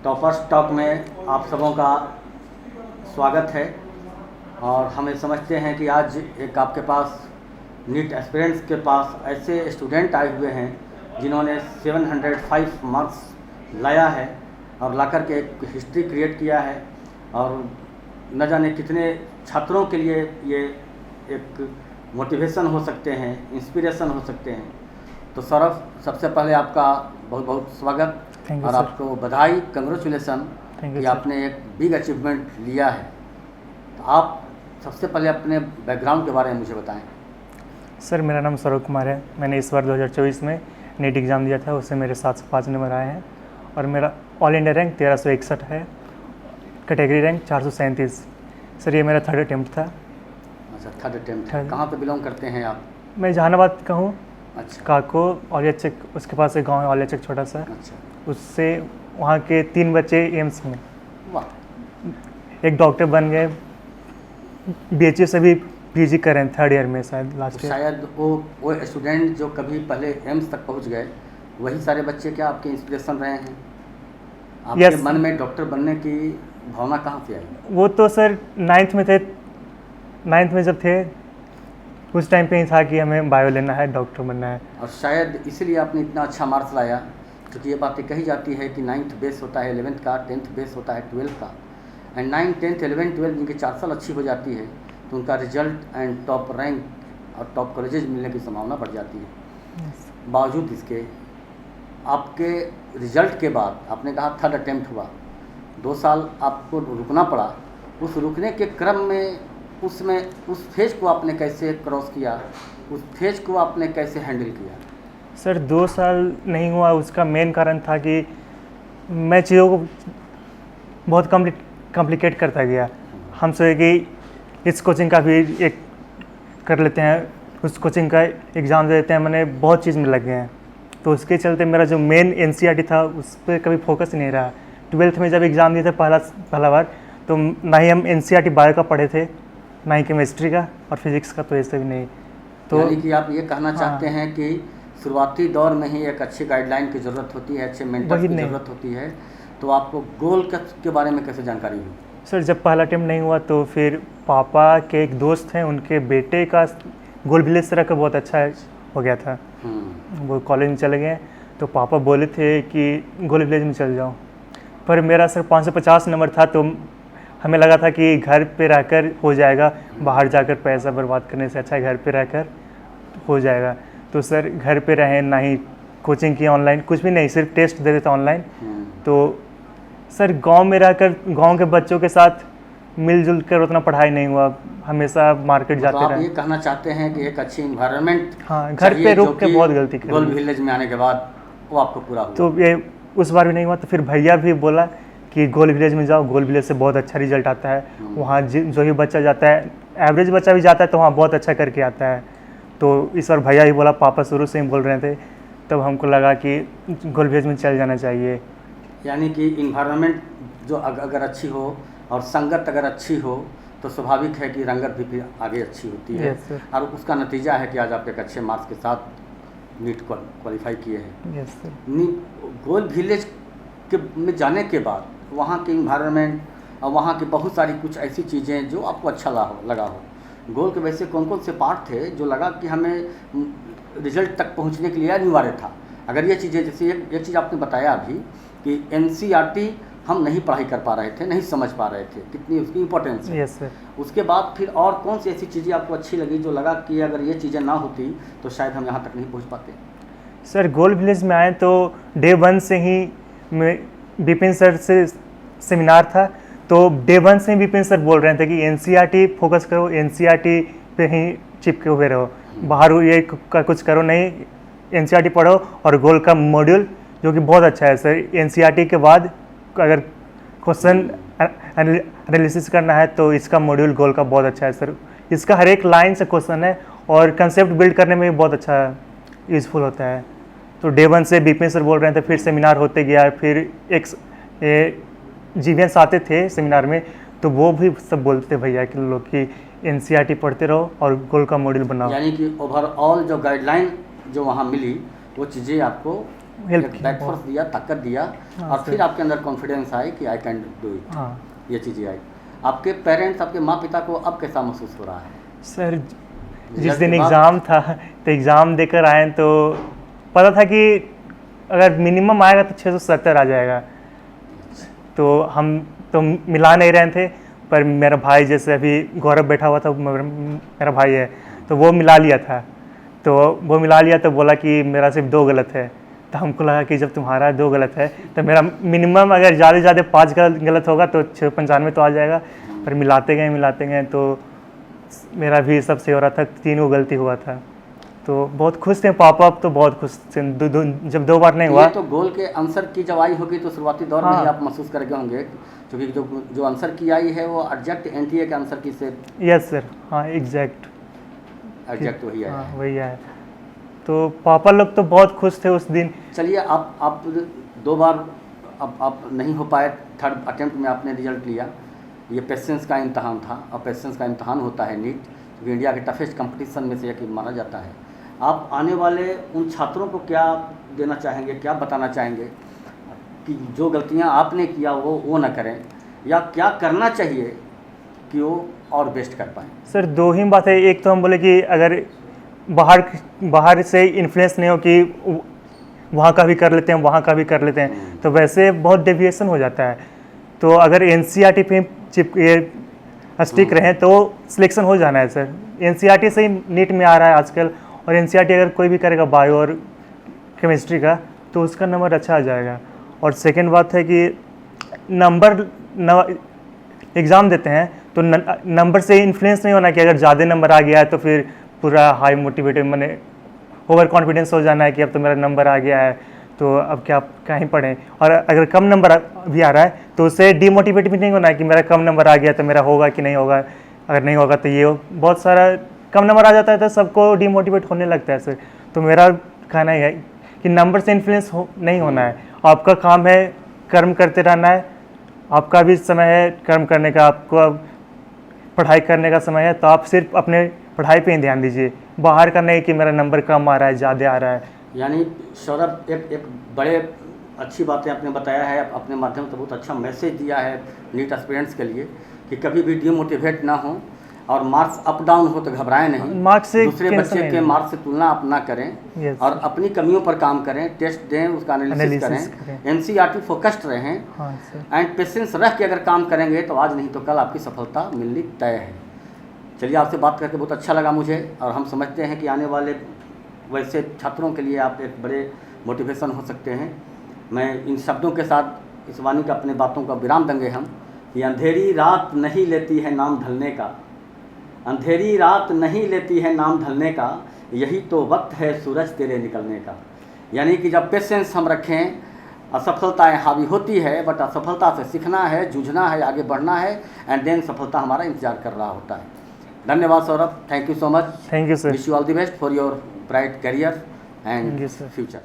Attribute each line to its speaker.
Speaker 1: Toppers talk में आप सबों का स्वागत है। और हमें समझते हैं कि आज एक आपके पास नीट एस्पिरेंट्स के पास ऐसे स्टूडेंट आए हुए हैं जिन्होंने 705 मार्क्स लाया है और लाकर के एक हिस्ट्री क्रिएट किया है और न जाने कितने छात्रों के लिए ये एक मोटिवेशन हो सकते हैं, इंस्पिरेशन हो सकते हैं। तो सौरभ, सबसे पहले आपका बहुत बहुत स्वागत और आपको बधाई, कंग्रेचुलेसन कि आपने एक बिग अचीवमेंट लिया है। तो आप सबसे पहले अपने बैकग्राउंड के बारे में मुझे बताएं।
Speaker 2: सर, मेरा नाम सौरभ कुमार है। मैंने इस बार 2024 में नीट एग्ज़ाम दिया था, उससे मेरे 705 नंबर आए हैं और मेरा ऑल इंडिया रैंक 1361 है, कैटेगरी रैंक 437। सर, ये मेरा थर्ड अटैम्प्ट था।
Speaker 1: अच्छा, थर्ड अटैम्प्ट है। कहाँ पे बिलोंग करते हैं आप?
Speaker 2: मैं जहानाबाद का हूँ।
Speaker 1: अच्छा।
Speaker 2: काको औलिया चक, उसके पास एक गांव है औलिया चक छोटा सा।
Speaker 1: अच्छा।
Speaker 2: उससे वहाँ के 3 बच्चे एम्स में,
Speaker 1: वाह।
Speaker 2: एक डॉक्टर बन गए, BHU से भी PG कर रहे हैं, 3rd ईयर में शायद लास्ट ईयर।
Speaker 1: शायद वो स्टूडेंट जो कभी पहले एम्स तक पहुंच गए, वही सारे बच्चे क्या आपके इंस्पिरेशन रहे हैं? आपके मन में डॉक्टर बनने की भावना कहाँ से आई?
Speaker 2: वो तो सर 9th में थे। 9th में जब थे उस टाइम पे ही था कि हमें बायो लेना है, डॉक्टर बनना है।
Speaker 1: और शायद इसलिए आपने इतना अच्छा मार्क्स लाया, क्योंकि ये बातें कही जाती है कि 9th बेस होता है 11th का, 10th बेस होता है 12th का। एंड 9, 10, 11, 12 जिनकी 4 साल अच्छी हो जाती है तो उनका रिजल्ट एंड टॉप रैंक और टॉप कॉलेजेस मिलने की संभावना बढ़ जाती है। बावजूद इसके आपके रिजल्ट के बाद आपने कहा थर्ड अटैम्प्ट हुआ, 2 साल आपको रुकना पड़ा। उस रुकने के क्रम में उस फेज को आपने कैसे क्रॉस किया, उस फेज को आपने कैसे हैंडल किया?
Speaker 2: सर, 2 साल नहीं हुआ, उसका मेन कारण था कि मैं चीज़ों को बहुत कॉम्प्लिकेट करता गया। हम सोचे कि इस कोचिंग का भी एक कर लेते हैं, उस कोचिंग का एग्ज़ाम दे देते हैं, मैंने बहुत चीज़ में लग गए हैं। तो उसके चलते मेरा जो मेन NCERT था उस पर कभी फोकस नहीं रहा। 12th में जब एग्ज़ाम दिए थे पहला बार, तो ना ही हम NCERT बायो का पढ़े थे, ना ही केमिस्ट्री का और फिजिक्स का, तो ऐसे भी नहीं।
Speaker 1: तो यानी कि आप ये कहना चाहते हैं कि शुरुआती दौर में ही एक अच्छी गाइडलाइन की ज़रूरत होती है, अच्छे मेंटर की ज़रूरत होती है। तो आपको गोल के बारे में कैसे जानकारी हुई?
Speaker 2: सर, जब पहला अटेम्प्ट नहीं हुआ तो फिर पापा के एक दोस्त हैं, उनके बेटे का गोल विलेज तरह का बहुत अच्छा हो गया था। वो कॉलेज में चले गए, तो पापा बोले थे कि गोल विलेज में चल जाओ। पर मेरा सर 550 नंबर था, तो हमें लगा था कि घर पे रहकर हो जाएगा, बाहर जाकर पैसा बर्बाद करने से अच्छा है घर पे रहकर हो जाएगा। तो सर घर पे रहे, ना ही कोचिंग की ऑनलाइन, कुछ भी नहीं, सिर्फ टेस्ट दे देता ऑनलाइन। तो सर गांव में रहकर गांव के बच्चों के साथ मिलजुल कर उतना पढ़ाई नहीं हुआ, हमेशा मार्केट जाते रहे।
Speaker 1: आप ये कहना चाहते हैं कि एक अच्छी इन्वायरमेंट,
Speaker 2: हाँ, घर पे रुक के बहुत गलती की।
Speaker 1: गोल विलेज में आने के बाद वो आपको पूरा हुआ।
Speaker 2: तो ये उस बार भी नहीं हुआ, तो फिर भैया भी बोला कि गोल विलेज में जाओ, गोल विलेज से बहुत अच्छा रिजल्ट आता है। वहाँ जो ही बच्चा जाता है, एवरेज बच्चा भी जाता है तो वहाँ बहुत अच्छा करके आता है। तो इस बार भैया ही बोला, पापा शुरू से ही बोल रहे थे, तब हमको लगा कि गोल विलेज में चल जाना चाहिए।
Speaker 1: यानी कि इन्वायरमेंट जो अगर अच्छी हो और संगत अगर अच्छी हो तो स्वाभाविक है कि रंगत भी फिर आगे अच्छी होती है। और उसका नतीजा है कि आज आप एक अच्छे मार्क्स के साथ नीट क्वालिफाई किए हैं। गोल विलेज में जाने के बाद वहाँ के इन्वायरमेंट और वहाँ की बहुत सारी कुछ ऐसी चीज़ें जो आपको अच्छा लगा हो। गोल के वैसे कौन कौन से पार्ट थे जो लगा कि हमें रिजल्ट तक पहुँचने के लिए अनिवार्य था? अगर ये चीज़ें, जैसे एक चीज़ आपने बताया अभी कि NCERT हम नहीं पढ़ाई कर पा रहे थे, नहीं समझ पा रहे थे कितनी उसकी इम्पोर्टेंस है।
Speaker 2: Yes sir.
Speaker 1: उसके बाद फिर और कौन सी ऐसी चीज़ें आपको अच्छी लगी जो लगा कि अगर ये चीज़ें ना होती तो शायद हम यहाँ तक नहीं पहुँच पाते?
Speaker 2: सर, गोल विलेज में आए तो डे 1 से ही विपिन सर से सेमिनार था, तो डे 1 से ही विपिन सर बोल रहे थे कि NCERT फोकस करो, NCERT पे ही चिपके हुए रहो, बाहर ये का कुछ करो नहीं, NCERT पढ़ो। और गोल का मॉड्यूल जो कि बहुत अच्छा है सर, NCERT के बाद अगर क्वेश्चन एनालिसिस करना है तो इसका मॉड्यूल गोल का बहुत अच्छा है सर। इसका हर एक लाइन से क्वेश्चन है और कंसेप्ट बिल्ड करने में भी बहुत अच्छा यूज़फुल होता है। तो डे 1 से बीपी सर बोल रहे थे, फिर सेमिनार होते गया, फिर एक जीवियंस आते थे सेमिनार में, तो वो भी सब बोलते भैया कि लोग कि NCERT पढ़ते रहो और गोल का मॉड्यूल बनाओ।
Speaker 1: यानी कि ओवरऑल जो गाइडलाइन जो वहाँ मिली वो चीज़ें आपको
Speaker 2: हेल्प
Speaker 1: एक बैक फोर्स दिया, ताकत दिया,
Speaker 2: हाँ,
Speaker 1: और
Speaker 2: सर।
Speaker 1: फिर आपके अंदर कॉन्फिडेंस आई कि आई कैन डू इट।
Speaker 2: हाँ
Speaker 1: ये चीज़ें आई। आपके पेरेंट्स, आपके माँ पिता को अब कैसा महसूस हो रहा है?
Speaker 2: सर, जिस
Speaker 1: रिजल्ट
Speaker 2: दिन
Speaker 1: के बाद?
Speaker 2: एग्ज़ाम था तो एग्ज़ाम देकर आए तो पता था कि अगर मिनिमम आएगा तो 670 आ जाएगा। तो हम तो मिला नहीं रहे थे, पर मेरा भाई, जैसे अभी गौरव बैठा हुआ था, मेरा भाई है, तो वो मिला लिया था। तो वो मिला लिया तो बोला कि मेरा सिर्फ 2 गलत है। तो हमको लगा कि जब तुम्हारा 2 गलत है तो मेरा मिनिमम अगर ज़्यादा से ज़्यादा 5 गलत होगा तो 695 तो आ जाएगा। पर मिलाते गए तो मेरा भी सब सही हो रहा था, 3 गलती हुआ था। तो बहुत खुश थे पापा, अब तो बहुत खुश थे। जब 2 बार नहीं हुआ।
Speaker 1: ये तो गोल के आंसर की जब आई होगी तो शुरुआती दौर में
Speaker 2: हाँ।
Speaker 1: ही आप महसूस कर गए होंगे, क्योंकि जो आंसर की आई है वो एग्जैक्ट एनटीए के आंसर की से
Speaker 2: यस सर, हाँ एग्जैक्ट
Speaker 1: वही आया
Speaker 2: हाँ
Speaker 1: है।
Speaker 2: वही है। तो पापा लोग तो बहुत खुश थे उस दिन।
Speaker 1: चलिए, आप 2 बार अब आप नहीं हो पाए, 3rd अटेम्प्ट में आपने रिजल्ट लिया। ये पेशेंस का इम्तहान था, और पेशेंस का इम्तहान होता है नीट, क्योंकि इंडिया के टफेस्ट कंपटीशन में से एक माना जाता है। आप आने वाले उन छात्रों को क्या देना चाहेंगे, क्या बताना चाहेंगे कि जो गलतियां आपने किया वो ना करें, या क्या करना चाहिए कि वो और बेस्ट कर पाएँ?
Speaker 2: सर 2 ही बात है। एक तो हम बोले कि अगर बाहर से इन्फ्लुएंस नहीं हो कि वहाँ का भी कर लेते हैं, वहाँ का भी कर लेते हैं, तो वैसे बहुत डेविएशन हो जाता है। तो अगर एनसीईआरटी पे स्टिक रहें तो सिलेक्शन हो जाना है सर। एनसीईआरटी से ही नीट में आ रहा है आजकल, और एनसीईआरटी अगर कोई भी करेगा बायो और केमिस्ट्री का तो उसका नंबर अच्छा आ जाएगा। और सेकेंड बात है कि एग्ज़ाम देते हैं तो नंबर से इन्फ्लुएंस नहीं होना कि अगर ज़्यादा नंबर आ गया है तो फिर पूरा हाई मोटिवेटेड, मैंने ओवर कॉन्फिडेंस हो जाना है कि अब तो मेरा नंबर आ गया है तो अब क्या कहीं पढ़ें। और अगर कम नंबर भी आ रहा है तो उससे डीमोटिवेट भी नहीं होना है कि मेरा कम नंबर आ गया तो मेरा होगा कि नहीं होगा। अगर नहीं होगा तो ये बहुत सारा कम नंबर आ जाता है तो सबको डीमोटिवेट होने लगता है सर। तो मेरा कहना है कि नंबर से इन्फ्लुएंस नहीं होना है। आपका काम है कर्म करते रहना है, आपका भी समय है कर्म करने का, आपको पढ़ाई करने का समय है, तो आप सिर्फ अपने पढ़ाई पे ही ध्यान दीजिए, बाहर का नहीं कि मेरा नंबर कम आ रहा है, ज़्यादा आ रहा है।
Speaker 1: यानी सौरभ, एक बड़े अच्छी बातें आपने बताया है, अपने माध्यम से बहुत अच्छा मैसेज दिया है नीट एस्पिरेंट्स के लिए कि कभी भी डिमोटिवेट ना हो, और मार्क्स अप डाउन हो तो घबराएं नहीं,
Speaker 2: मार्क्स से
Speaker 1: दूसरे बच्चे के मार्क्स से तुलना आप ना करें,
Speaker 2: Yes.
Speaker 1: और अपनी कमियों पर काम करें, टेस्ट दें, उसका एनालिसिस करें, एनसीईआरटी फोकस्ड रहें,
Speaker 2: हाँ सर।
Speaker 1: एंड पेशेंस रख के अगर काम करेंगे तो आज नहीं तो कल आपकी सफलता मिलनी तय है। चलिए, आपसे बात करके बहुत अच्छा लगा मुझे, और हम समझते हैं कि आने वाले वैसे छात्रों के लिए आप एक बड़े मोटिवेशन हो सकते हैं। मैं इन शब्दों के साथ इस वाणी का अपने बातों का विराम देंगे हम कि अंधेरी रात नहीं लेती है नाम ढलने का, अंधेरी रात नहीं लेती है नाम ढलने का, यही तो वक्त है सूरज तेरे निकलने का। यानी कि जब पेशेंस हम रखें, असफलताएं हावी होती है, बट असफलता से सीखना है, जूझना है, आगे बढ़ना है, एंड देन सफलता हमारा इंतजार कर रहा होता है। धन्यवाद Saurabh, thank you so much.
Speaker 2: Thank you sir.
Speaker 1: Wish you all the best for your bright career
Speaker 2: Thank
Speaker 1: and
Speaker 2: you, sir.
Speaker 1: Future.